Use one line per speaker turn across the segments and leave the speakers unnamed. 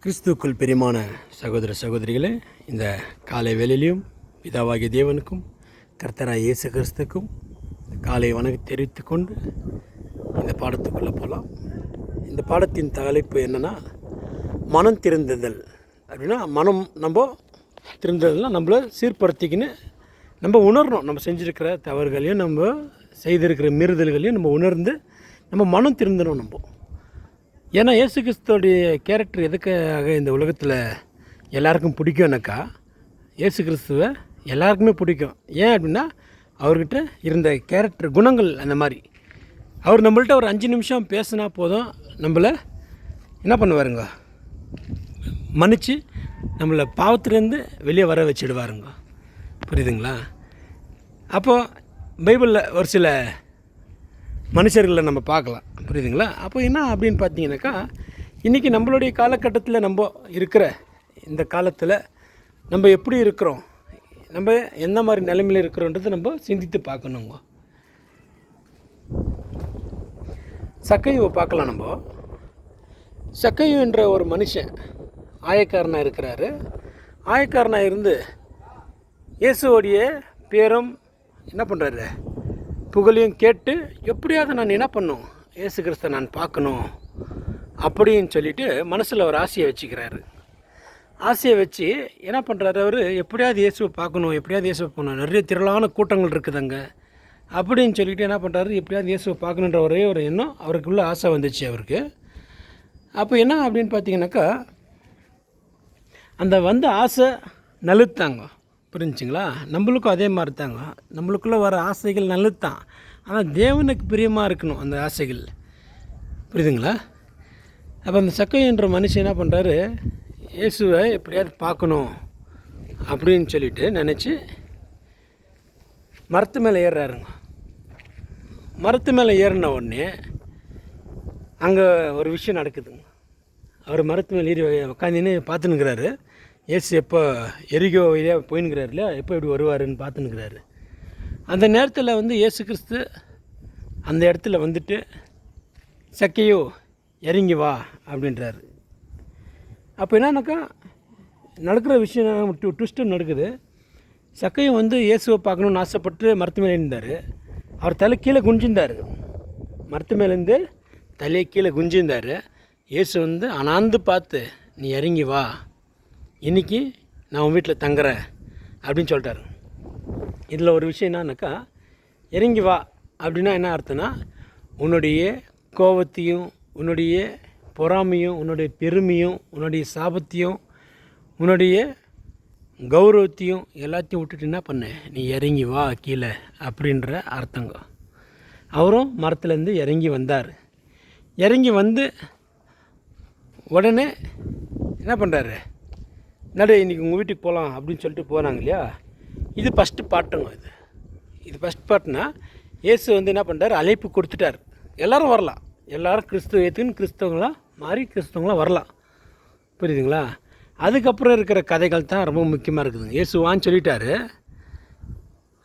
கிறிஸ்துவுக்குள் பிரியமான சகோதர சகோதரிகளே, இந்த காலை வேளையிலும் பிதாவாகிய தேவனுக்கும் கர்த்தராகிய இயேசு கிறிஸ்துக்கும் காலை வணக்கம் தெரிவித்து கொண்டு இந்த பாடத்துக்குள்ளே போகலாம். இந்த பாடத்தின் தலைப்பு என்னென்னா, மனம் திருந்துதல். அப்படின்னா மனம் நம்ம திருந்துதல்னால் நம்மளை சீர்படுத்திக்கின்னு நம்ம உணரணும். நம்ம செஞ்சுருக்கிற தவறுகளையும் நம்ம செய்திருக்கிற மீறுதல்களையும் நம்ம உணர்ந்து நம்ம மனம் திருந்தணும். நம்ம ஏன்னா இயேசு கிறிஸ்துவோடைய கேரக்டர் எதுக்காக இந்த உலகத்தில் எல்லாருக்கும் பிடிக்கும்னாக்கா, இயேசு கிறிஸ்துவை எல்லாருக்குமே பிடிக்கும். ஏன் அப்படின்னா அவர்கிட்ட இருந்த கேரக்டர் குணங்கள் அந்த மாதிரி. அவர் நம்மள்ட்ட ஒரு 5 நிமிஷம் பேசினா போதும், நம்மளை என்ன பண்ணுவாருங்க, மன்னித்து நம்மளை பாவத்திலேருந்து வெளியே வர வச்சுடுவாருங்க. புரியுதுங்களா? அப்போது பைபிளில் ஒரு சில மனுஷர்களை நம்ம பார்க்கலாம். புரியுதுங்களா? அப்போ என்ன அப்படின்னு பார்த்தீங்கன்னாக்கா, இன்றைக்கி நம்மளுடைய காலகட்டத்தில் நம்ம இருக்கிற இந்த காலத்தில் நம்ம எப்படி இருக்கிறோம், நம்ம எந்த மாதிரி நிலைமையில் இருக்கிறோன்றது நம்ம சிந்தித்து பார்க்கணுங்க. சக்கையை பார்க்கலாம். நம்ம சக்கையு என்ற ஒரு மனுஷன் ஆயக்காரனாக இருக்கிறாரு. ஆயக்காரனாக இருந்து இயேசுவோடைய பேரும் என்ன பண்ணுறாரு, புகழையும் கேட்டு எப்படியாவது நான் என்ன பண்ணும், இயேசு கிறிஸ்தை நான் பார்க்கணும் அப்படின்னு சொல்லிவிட்டு மனசில் ஒரு ஆசையை வச்சுக்கிறாரு. ஆசையை வச்சு என்ன பண்ணுறாரு, அவர் எப்படியாவது இயேசுவை பார்க்கணும், எப்படியாவது இயேசுவை போகணும், நிறைய திரளான கூட்டங்கள் இருக்குதுங்க அப்படின்னு சொல்லிவிட்டு என்ன பண்ணுறாரு, எப்படியாவது இயேசுவை பார்க்கணுன்ற ஒரே ஒரு எண்ணம் அவருக்குள்ளே ஆசை வந்துச்சு அவருக்கு. அப்போ என்ன அப்படின்னு பார்த்தீங்கன்னாக்கா, அந்த வந்த ஆசை நழுத்தாங்க. புரிஞ்சுங்களா? நம்மளுக்கும் அதே மாதிரி தாங்க. நம்மளுக்குள்ளே வர ஆசைகள் நல்லதுதான், ஆனால் தேவனுக்கு பிரியமாக இருக்கணும் அந்த ஆசைகள். புரியுதுங்களா? அப்போ அந்த சக்கைன்ற மனுஷன் என்ன பண்ணுறாரு, இயேசுவை எப்படியாவது பார்க்கணும் அப்படின்னு சொல்லிட்டு நினச்சி மரத்து மேலே ஏறுறாருங்க. மரத்து மேலே ஏறின உடனே அங்கே ஒரு விஷயம் நடக்குதுங்க. அவர் மரத்து மேலே ஏறி உட்காந்துன்னு பார்த்துன்னுக்கிறாரு. இயேசு எப்போ எரிகோ வழியாக போயின்னுக்கிறாரு இல்லையா, எப்போ எப்படி வருவாருன்னு பார்த்துன்னுக்கிறாரு. அந்த நேரத்தில் வந்து இயேசு கிறிஸ்து அந்த இடத்துல வந்துட்டு, சக்கையோ இறங்கி வா அப்படின்றாரு. அப்போ என்னன்னாக்கா, நடக்கிற விஷயம் ட்விஸ்ட்டு நடக்குது. சக்கையும் வந்து இயேசுவை பார்க்கணுன்னு ஆசைப்பட்டு மரத்து மேலே இருந்தார். அவர் தலை கீழே குஞ்சிருந்தார். மரத்து மேலேருந்து தலையை கீழே குஞ்சிருந்தார். இயேசு வந்து அனாந்து பார்த்து, நீ இறங்கி வா, இன்றைக்கி நான் உன் வீட்டில் தங்குறேன் அப்படின்னு சொல்லிட்டாரு. இதில் ஒரு விஷயம் என்னன்னாக்கா, இறங்கி வா அப்படின்னா என்ன அர்த்தம்னா, உன்னுடைய கோபத்தையும் உன்னுடைய பொறாமையும் உன்னுடைய பெருமையும் உன்னுடைய சாபத்தையும் உன்னுடைய கௌரவத்தையும் எல்லாத்தையும் விட்டுட்டு என்ன பண்ண, நீ இறங்கி வா கீழே அப்படின்ற அர்த்தங்க. அவரும் மரத்துலேருந்து இறங்கி வந்தார். இறங்கி வந்து உடனே என்ன பண்ணுறாரு, இன்றைக்கி உங்கள் வீட்டுக்கு போகலாம் அப்படின்னு சொல்லிட்டு போனாங்க இல்லையா. இது ஃபஸ்ட்டு பாட்டுங்க. இது ஃபஸ்ட் பாட்டுனா, இயேசு வந்து என்ன பண்ணுறாரு, அழைப்பு கொடுத்துட்டார். எல்லோரும் வரலாம், எல்லோரும் கிறிஸ்துவ ஏற்றுக்குன்னு கிறிஸ்தவங்களாம் மாறி கிறிஸ்தவங்களாம் வரலாம். புரியுதுங்களா? அதுக்கப்புறம் இருக்கிற கதைகள் தான் ரொம்ப முக்கியமாக இருக்குதுங்க. இயேசு வான்னு சொல்லிட்டாரு,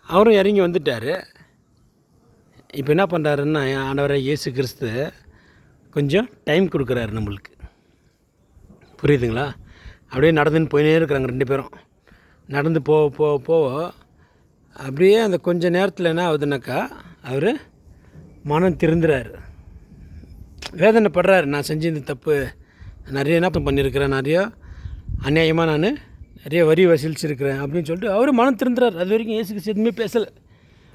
அவரும் இறங்கி வந்துட்டார். இப்போ என்ன பண்ணுறாருன்னா, ஆண்டவரை இயேசு கிறிஸ்து கொஞ்சம் டைம் கொடுக்குறாரு நம்மளுக்கு. புரியுதுங்களா? அப்படியே நடந்துன்னு போயினே இருக்கிறாங்க 2 பேரும். நடந்து போக அப்படியே அந்த கொஞ்ச நேரத்தில் என்ன ஆகுதுனாக்கா, அவர் மனம் திருந்துறாரு. வேதனைப்படுறாரு, நான் செஞ்ச இந்த தப்பு, நிறைய என்ன பண்ணியிருக்கிறேன், நிறைய அநியாயமாக நான் நிறைய வரி வசூலிச்சிருக்கிறேன் அப்படின்னு சொல்லிட்டு அவர் மனம் திருந்துறாரு. அது வரைக்கும் இயேசுக்கு எதுவுமே பேசலை.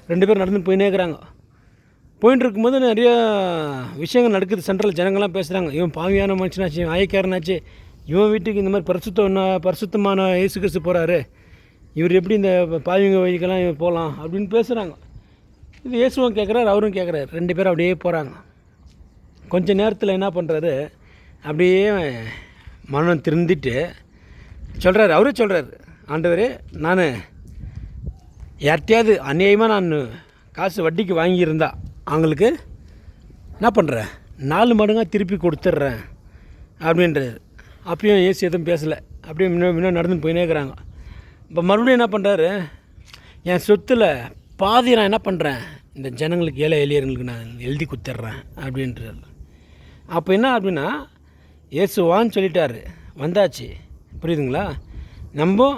2 பேரும் நடந்து போயினே இருக்கிறாங்க. போயின்னு இருக்கும்போது நிறைய விஷயங்கள் நடக்குது. சென்ட்ரல் ஜனங்கள்லாம் பேசுகிறாங்க, இவன் பாவியான மனுஷனாச்சு, ஆயக்காரனாச்சு, இவன் வீட்டுக்கு இந்த மாதிரி பரிசுத்தமான இயேசு கிறிஸ்து போகிறாரு, இவர் எப்படி இந்த பாவிங்க வழிக்கெல்லாம் இவன் போகலாம் அப்படின்னு பேசுகிறாங்க. இது இயேசுவும் கேட்குறாரு, அவரும் கேட்குறாரு. 2 பேரும் அப்படியே போகிறாங்க. கொஞ்சம் நேரத்தில் என்ன பண்ணுறாரு, அப்படியே மனம் திருந்திட்டு சொல்கிறாரு. அவரே சொல்கிறாரு, ஆண்டவரே, நான் யார்கிட்டையாவது அநியாயமாக நான் காசு வட்டிக்கு வாங்கியிருந்தா அவங்களுக்கு என்ன பண்ணுறேன், 4 மடங்காக திருப்பி கொடுத்துட்றேன் அப்படின்றாரு. அப்பயும் இயேசு எதுவும் பேசலை. அப்படியே முன்னாடி நடந்து போயினே இருக்கிறாங்க. இப்போ மறுபடியும் என்ன பண்ணுறாரு, என் சொத்தில் பாதி நான் என்ன பண்ணுறேன், இந்த ஜனங்களுக்கு ஏழை எளியர்களுக்கு நான் எழுதி கொடுத்துட்றேன் அப்படின்றாரு. அப்போ என்ன அப்படின்னா, இயேசு வான்னு சொல்லிட்டாரு. வந்தாச்சு. புரியுதுங்களா? நம்ம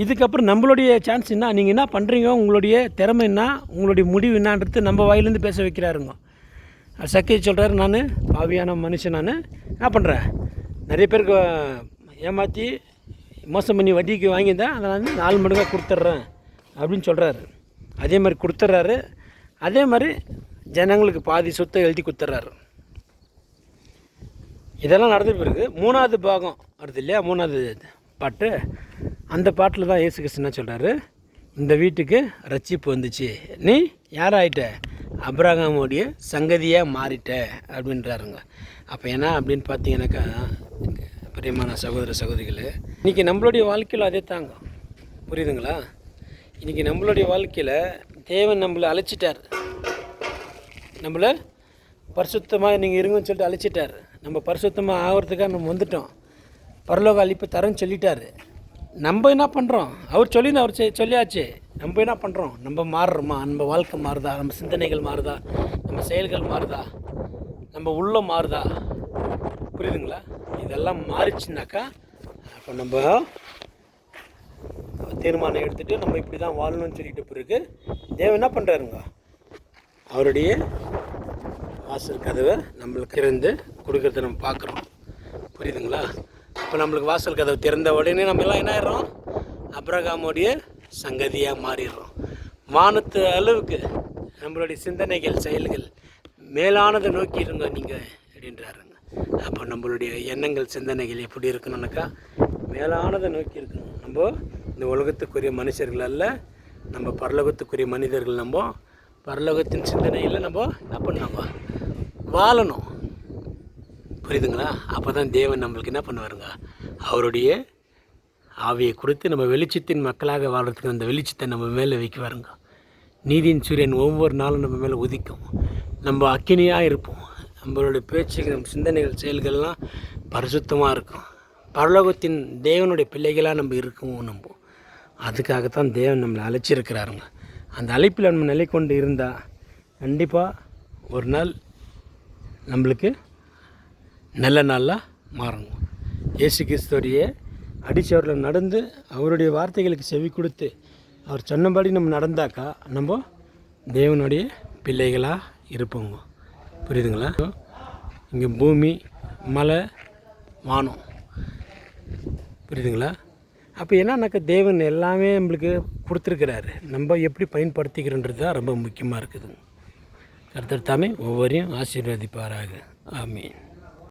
இதுக்கப்புறம் நம்மளுடைய சான்ஸ் என்ன, நீங்கள் என்ன பண்ணுறீங்க, உங்களுடைய திறமை என்ன, உங்களுடைய முடிவு என்னான்றது நம்ம வாயிலேருந்து பேச வைக்கிறாருங்க. சக்கை சொல்கிறாரு, நான் பாவியான மனுஷன், நான் என்ன பண்ணுறேன், நிறைய பேருக்கு ஏமாற்றி மோசம் பண்ணி வட்டிக்கு வாங்கியிருந்தேன், அதை நான் 4 மடங்காக கொடுத்துட்றேன் அப்படின்னு சொல்கிறாரு. அதே மாதிரி கொடுத்துட்றாரு. அதே மாதிரி ஜனங்களுக்கு பாதி சொத்தை எழுதி கொடுத்துட்றாரு. இதெல்லாம் நடந்த பிறகு 3வது பாகம் வருது இல்லையா, 3வது பாட்டு. அந்த பாட்டில் தான் இயேசு கிறிஸ்து என்ன சொல்கிறாரு, இந்த வீட்டுக்கு ரட்சிப்பு வந்துச்சு, நீ யாராயிட்ட, அபிரகாமுடைய சங்கதியாக மாறிட்ட அப்படின்றாருங்க. அப்போ என்ன அப்படின்னு பார்த்தீங்கன்னாக்கா, பிரியமான சகோதர சகோதரிகளே, இன்றைக்கி நம்மளுடைய வாழ்க்கையில் அதே தாங்க. புரியுதுங்களா? இன்றைக்கி நம்மளுடைய வாழ்க்கையில் தேவன் நம்மளை அழைச்சிட்டார், நம்மளை பரிசுத்தமாக நீங்கள் இருங்கன்னு சொல்லிட்டு அழைச்சிட்டார். நம்ம பரிசுத்தமாக ஆகிறதுக்காக நம்ம வந்துட்டோம். பரலோக அழிப்பு தரேன்னு சொல்லிட்டார். நம்ம என்ன பண்ணுறோம், அவர் சொல்லியாச்சு. நம்ம என்ன பண்ணுறோம், நம்ம மாறுறோமா, நம்ம வாழ்க்கை மாறுதா, நம்ம சிந்தனைகள் மாறுதா, நம்ம செயல்கள் மாறுதா, நம்ம உள்ளம் மாறுதா? புரியுதுங்களா? இதெல்லாம் மாறிச்சுனாக்கா அப்போ நம்ம தீர்மானம் எடுத்துகிட்டு நம்ம இப்படி தான் வாழணும்னு சொல்லிட்டு பிறகு தேவன் என்ன பண்ணுறாருங்க, அவருடைய வாசல் கதவை நம்மளுக்கு திறந்து கொடுக்கறத நம்ம பார்க்குறோம். புரியுதுங்களா? இப்போ நம்மளுக்கு வாசல் கதவு திறந்த உடனே நம்ம எல்லாம் என்ன ஆயிடுறோம், அபிரகாமுடைய சங்கதியாக மாறிடுறோம். வானத்து அளவுக்கு நம்மளுடைய சிந்தனைகள் செயல்கள் மேலானதை நோக்கி இருங்க நீங்கள் அப்படின்றாருங்க. அப்போ நம்மளுடைய எண்ணங்கள் சிந்தனைகள் எப்படி இருக்கணும்னாக்கா மேலானதை நோக்கி இருக்கணும். நம்ம இந்த உலகத்துக்குரிய மனுஷர்கள் அல்ல, நம்ம பரலோகத்துக்குரிய மனிதர்கள். நம்ம பரலோகத்தின் சிந்தனையில் நம்ம என்ன பண்ணாங்க, வாழணும். புரியுதுங்களா? அப்போ தான் தேவன் நம்மளுக்கு என்ன பண்ணுவாருங்க, அவருடைய ஆவியை கொடுத்து நம்ம வெளிச்சத்தின் மக்களாக வாழ்கிறதுக்கு அந்த வெளிச்சத்தை நம்ம மேலே வைக்குவாருங்க. நீதியின் சூரியன் ஒவ்வொரு நாளும் நம்ம மேலே உதிக்கும். நம்ம அக்கினியாக இருப்போம். நம்மளுடைய பேச்சுகள், நம்ம சிந்தனைகள், செயல்கள்லாம் பரிசுத்தமாக இருக்கும். பரலோகத்தின் தேவனுடைய பிள்ளைகளாக நம்ம இருக்கவும் நம்புவோம். அதுக்காகத்தான் தேவன் நம்மளை அழைச்சிருக்கிறாருங்க. அந்த அழைப்பில் நம்ம நிலை கொண்டு இருந்தால் கண்டிப்பாக ஒரு நாள் நம்மளுக்கு நல்ல நாளாக மாறணும். இயேசு கிறிஸ்துவோடைய அடிச்சவரில் நடந்து அவருடைய வார்த்தைகளுக்கு செவி கொடுத்து அவர் சொன்னபடி நம்ம நடந்தாக்கா நம்ம தேவனுடைய பிள்ளைகளாக இருப்போங்க. புரியுதுங்களா? இங்கே பூமி, மலை, வானம். புரியுதுங்களா? அப்போ என்னன்னாக்கா தேவன் எல்லாமே நம்மளுக்கு கொடுத்துருக்கிறாரு. நம்ம எப்படி பயன்படுத்திக்கிறோன்றது தான் ரொம்ப முக்கியமாக இருக்குது. கர்த்தர் தாமே ஒவ்வொரையும் ஆசீர்வதிப்பாராக. ஆமீன்.